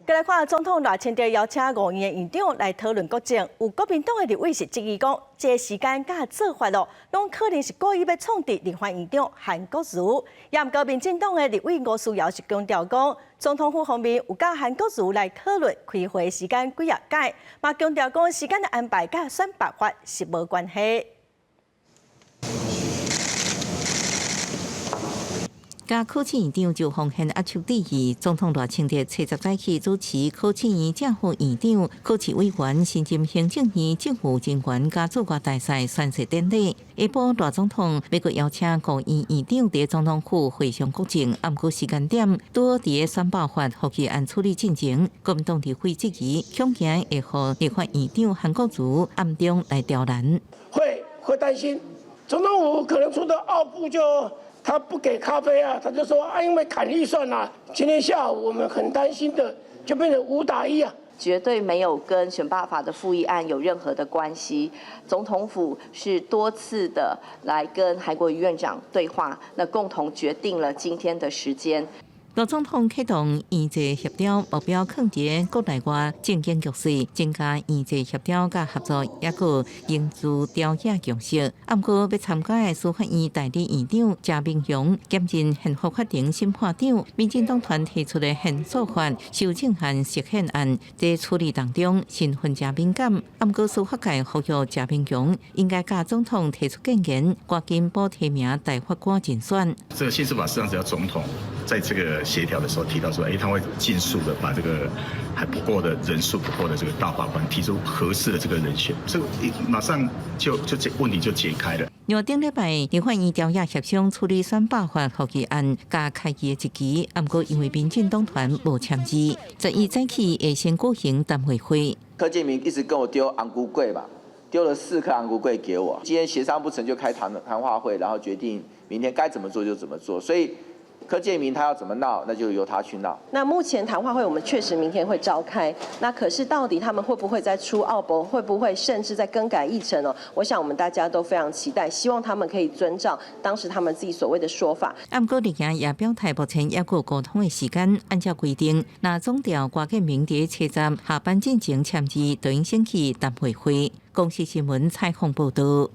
再来看总统赖清德邀请5院院长来讨论国政，有国民党的立委是质疑讲，这个时间甲做法咯，拢可能是故意要创敌立法院长韩国瑜。也毋过，民进党的立委吴思瑶是强调讲，总统府方面有甲韩国瑜来讨论开会时间几啊改，嘛强调讲时间的安排甲选办法是无关系。 甲考试院长就奉献压手礼仪，总统赖清德初10早起主持考试院正副院长、考试委员、新任行政院政务人员甲驻外大使宣誓典礼。下晡，赖总统要阁邀请5院院长伫总统府会上国政，暗过时间点，拄好伫个选报法复议案处理进程。国民党立委质疑，恐惊会互立法院长韩国瑜暗中来刁难。会担心，总统府可能出的奥布就。 他不给咖啡啊，他就说啊，因为砍预算啊。今天下午我们很担心的，就变成5打1啊。绝对没有跟选罢法的复议案有任何的关系。总统府是多次的来跟韩国瑜院长对话，那共同决定了今天的时间。 赖总统启动院际协调，目标抗击国内外政经局势，增加院际协调甲合作，也个凝聚调解共识。不过，要参加的司法院代理院长贾明雄兼任宪法法庭审判长，民进党团提出的宪诉法修正案实宪案，在处理当中身份加敏感。不过，司法界呼吁贾明雄应该甲总统提出建言，赶紧补提名大法官竞选。这个宪诉法实际上只要总统在这个 协调的时候提到说，他会尽速的把这个还不够的人数不够的这个大法官提出合适的这个人选，这个马上就问题就解开了。另顶礼拜，立法院调解协商处理选罢法复议案，加开议的一期，不过因为民进党团无签字，11早起会先举行谈会会。柯建铭一直跟我丢昂菇桂嘛，丢了4颗昂菇桂给我。今天协商不成就开谈话会，然后决定明天该怎么做就怎么做，所以。 柯建铭他要怎么闹，那就由他去闹。那目前谈话会我们确实明天会召开，那可是到底他们会不会再出奥博，会不会甚至再更改议程哦？我想我们大家都非常期待，希望他们可以遵照当时他们自己所谓的说法。不过，立院也表态，目前也有沟通的时间，按照规定，那总调郭建铭伫车站下班进行签字，就应先去谈会会。公视新闻采访报道。